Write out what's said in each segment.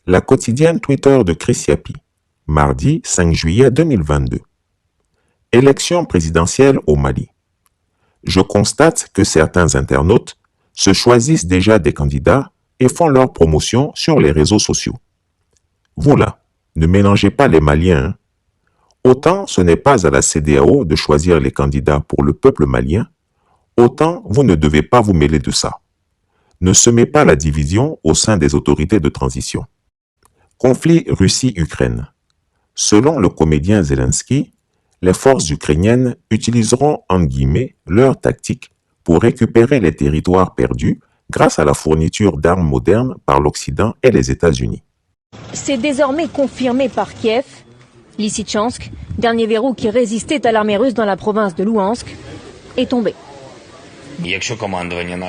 La quotidienne Twitter de Chris Yapi, mardi 5 juillet 2022. Élection présidentielle au Mali. Je constate que certains internautes se choisissent déjà des candidats et font leur promotion sur les réseaux sociaux. Vous là, ne mélangez pas les Maliens. Hein. Autant ce n'est pas à la CEDEAO de choisir les candidats pour le peuple malien, autant vous ne devez pas vous mêler de ça. Ne semez pas la division au sein des autorités de transition. Conflit Russie-Ukraine. Selon le comédien Zelensky, les forces ukrainiennes utiliseront en guillemets leur tactique pour récupérer les territoires perdus grâce à la fourniture d'armes modernes par l'Occident et les États-Unis. C'est désormais confirmé par Kiev. Lysychansk, dernier verrou qui résistait à l'armée russe dans la province de Louhansk, est tombé.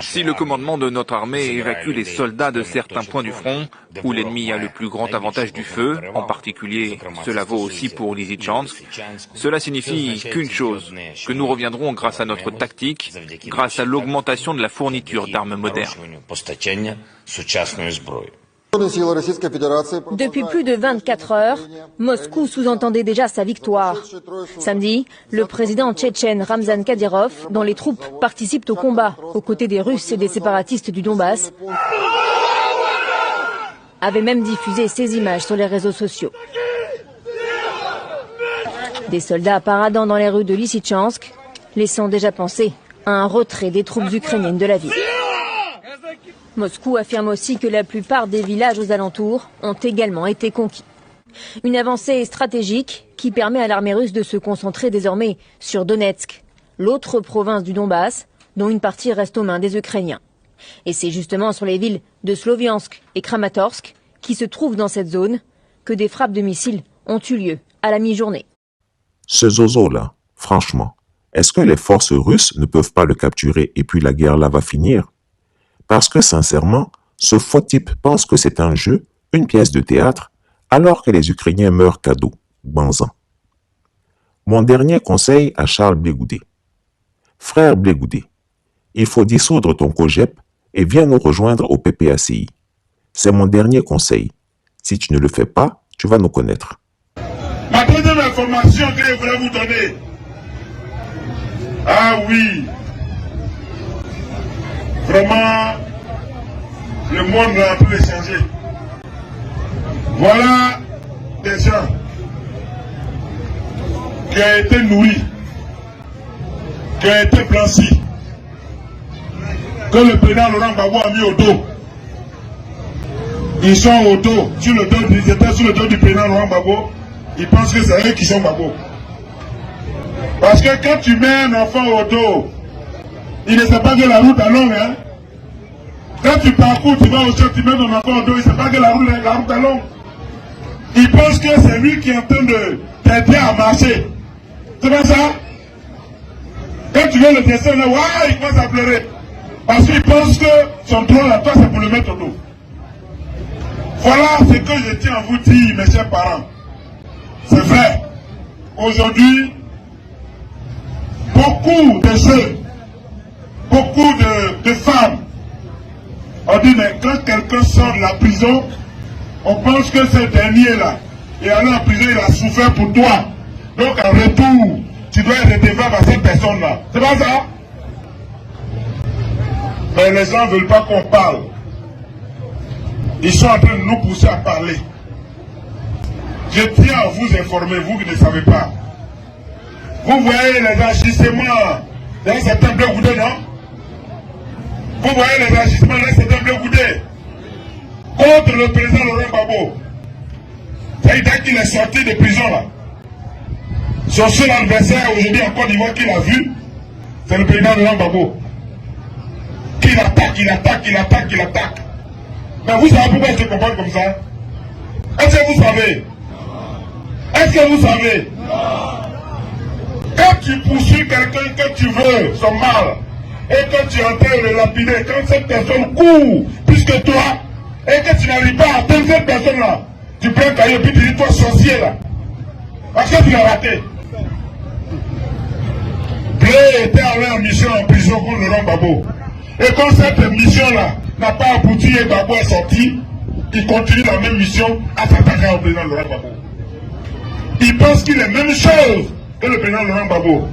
Si le commandement de notre armée évacue les soldats de certains points du front, où l'ennemi a le plus grand avantage du feu, en particulier cela vaut aussi pour Lysychansk, cela signifie qu'une chose, que nous reviendrons grâce à notre tactique, grâce à l'augmentation de la fourniture d'armes modernes. Depuis plus de 24 heures, Moscou sous-entendait déjà sa victoire. Samedi, le président tchétchène Ramzan Kadyrov, dont les troupes participent au combat aux côtés des Russes et des séparatistes du Donbass, avait même diffusé ces images sur les réseaux sociaux. Des soldats paradant dans les rues de Lysychansk, laissant déjà penser à un retrait des troupes ukrainiennes de la ville. Moscou affirme aussi que la plupart des villages aux alentours ont également été conquis. Une avancée stratégique qui permet à l'armée russe de se concentrer désormais sur Donetsk, l'autre province du Donbass, dont une partie reste aux mains des Ukrainiens. Et c'est justement sur les villes de Sloviansk et Kramatorsk, qui se trouvent dans cette zone, que des frappes de missiles ont eu lieu à la mi-journée. Ce zozo-là, franchement, est-ce que les forces russes ne peuvent pas le capturer et puis la guerre là va finir? Parce que sincèrement, ce faux type pense que c'est un jeu, une pièce de théâtre, alors que les Ukrainiens meurent cadeau, banzan. Mon dernier conseil à Charles Blé-Goudé. Frère Blé-Goudé, il faut dissoudre ton cogep et viens nous rejoindre au PPACI. C'est mon dernier conseil. Si tu ne le fais pas, tu vas nous connaître. Ma deuxième information que je voulais vous donner. Ah oui. Vraiment, le monde est en train de changer. Voilà des gens qui ont été nourris, qui ont été blanchis, que le président Laurent Gbagbo a mis au dos. Ils sont au dos, ils étaient sur le dos du président Laurent Gbagbo. Ils pensent que c'est eux qui sont Gbagbo. Parce que quand tu mets un enfant au dos, il ne sait pas que la route est longue, hein. Quand tu parcours, tu vas au champ, tu mets ton enfant au dos, il ne sait pas que la route est longue. Il pense que c'est lui qui est en train de t'aider à marcher. C'est pas ça? Quand tu veux le dessin, là, ouais, il commence à pleurer. Parce qu'il pense que son trône à toi, c'est pour le mettre au dos. Voilà ce que je tiens à vous dire, mes chers parents. C'est vrai. Aujourd'hui, beaucoup de jeunes, beaucoup de femmes, on dit, mais quand quelqu'un sort de la prison, on pense que ce dernier-là, et alors en prison, il a souffert pour toi. Donc en retour, tu dois être redevable à cette personne-là. C'est pas ça? Mais les gens ne veulent pas qu'on parle. Ils sont en train de nous pousser à parler. Je tiens à vous informer, vous qui ne savez pas. Vous voyez les agissements d'un certain Blé-Goudé, non? Vous voyez les agissements d'un certain Blé-Goudé contre le président Laurent Gbagbo. C'est-à-dire qu'il est sorti de prison là. Son seul adversaire aujourd'hui en Côte d'Ivoire qu'il a vu, c'est le président Laurent Gbagbo. Qu'il attaque, il attaque, il attaque, il attaque. Mais vous savez pourquoi il se comporte comme ça? Est-ce que vous savez? Est-ce que vous savez? Quand tu poursuis quelqu'un que tu veux, son mal, et que tu es en train de le lapider, quand cette personne court plus que toi, et que tu n'arrives pas à atteindre cette personne-là, tu prends un cahier et puis tu dis, toi sorcier là. Parce que tu l'as raté. Blé était allé en mission en prison contre Laurent Gbagbo. Et quand cette mission-là n'a pas abouti et Gbagbo est sorti, il continue la même mission à s'attaquer au président Laurent Gbagbo. Il pense qu'il est la même chose que le président Laurent Gbagbo.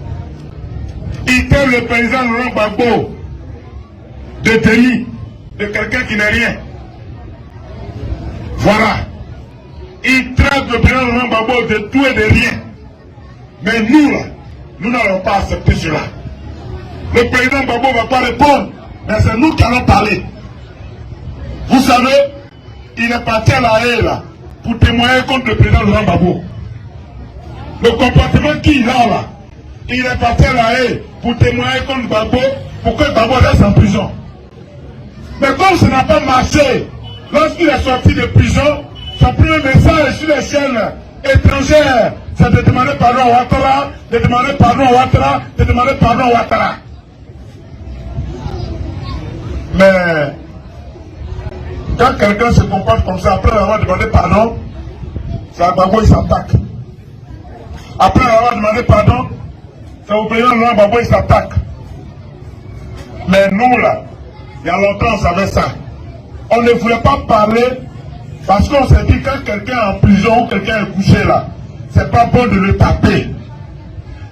Il traite le président Laurent Gbagbo de délit, de quelqu'un qui n'est rien. Voilà. Il traite le président Laurent Gbagbo de tout et de rien. Mais nous, là, nous n'allons pas accepter cela. Le président Gbagbo ne va pas répondre, mais c'est nous qui allons parler. Vous savez, il est parti à la haie, là, pour témoigner contre le président Laurent Gbagbo. Le comportement qu'il a, là, il est parti à la haie pour témoigner contre Gbagbo, pour que Gbagbo reste en prison. Mais comme ça n'a pas marché, lorsqu'il est sorti de prison, son premier message sur les chaînes étrangères, c'est de demander pardon à Ouattara, de demander pardon à Ouattara, de demander pardon à Ouattara. Mais quand quelqu'un se comporte comme ça, après avoir demandé pardon, c'est à Gbagbo il s'attaque. Après avoir demandé pardon, c'est au président Laurent Gbagbo il s'attaque. Mais nous là, il y a longtemps on savait ça. On ne voulait pas parler parce qu'on s'est dit quand quelqu'un est en prison ou quelqu'un est couché là, c'est pas bon de le taper.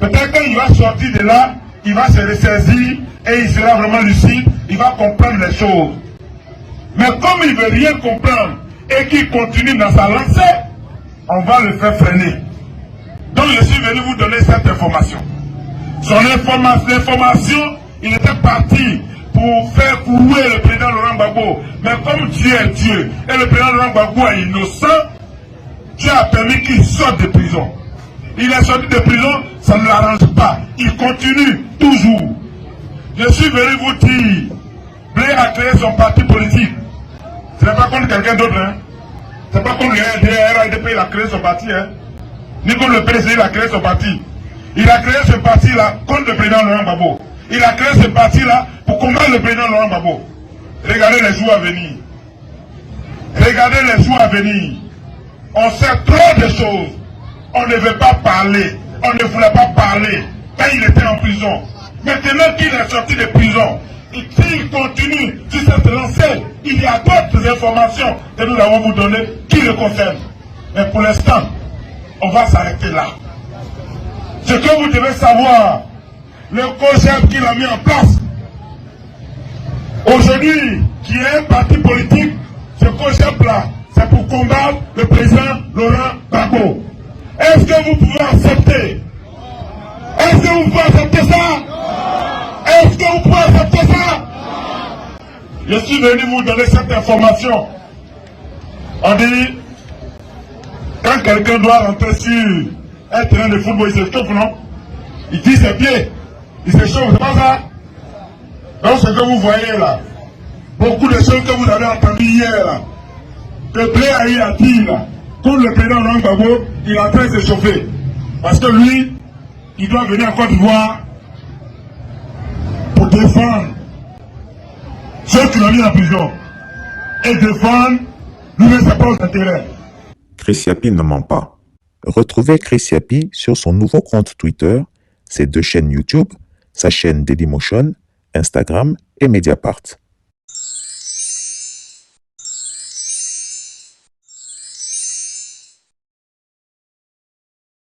Peut-être quand il va sortir de là, il va se ressaisir et il sera vraiment lucide, il va comprendre les choses. Mais comme il ne veut rien comprendre et qu'il continue dans sa lancée, on va le faire freiner. Donc je suis venu vous donner cette information. Son information, il était parti pour faire couler le président Laurent Gbagbo. Mais comme Dieu est Dieu et le président Laurent Gbagbo est innocent, Dieu a permis qu'il sorte de prison. Il est sorti de prison, ça ne l'arrange pas. Il continue toujours. Je suis venu vous dire, Blair a créé son parti politique. Ce n'est pas contre quelqu'un d'autre. Hein. Ce n'est pas contre le RADP, il a créé son parti. Hein. Ni contre le PDC, il a créé son parti. Il a créé ce parti-là contre le président Laurent Gbagbo. Il a créé ce parti-là pour combattre le président Laurent Gbagbo. Regardez les jours à venir. Regardez les jours à venir. On sait trop de choses. On ne veut pas parler. On ne voulait pas parler quand il était en prison. Maintenant qu'il est sorti de prison, s'il continue sur cette lancée, il y a d'autres informations que nous allons vous donner qui le concernent. Mais pour l'instant, on va s'arrêter là. Ce que vous devez savoir, le COJEP qu'il a mis en place, aujourd'hui, qui est un parti politique, ce COJEP-là, c'est pour combattre le président Laurent Gbagbo. Est-ce que vous pouvez accepter? Est-ce que vous pouvez accepter ça? Est-ce que vous pouvez accepter ça? Je suis venu vous donner cette information. On dit, quand quelqu'un doit rentrer sur un terrain de football, il s'échauffe, non? Il tire ses pieds, il s'échauffe, c'est pas ça? Donc ce que vous voyez là, beaucoup de choses que vous avez entendues hier là, que Blair a dit là, contre le président Laurent Gbagbo, il est en train de s'échauffer. Parce que lui, il doit venir en Côte d'Ivoire pour défendre ceux qui l'ont mis en prison. Et défendre, lui, ses propres intérêts. Chris Yapi ne ment pas. Retrouvez Chris Yapi sur son nouveau compte Twitter, ses 2 chaînes YouTube, sa chaîne Dailymotion, Instagram et Mediapart.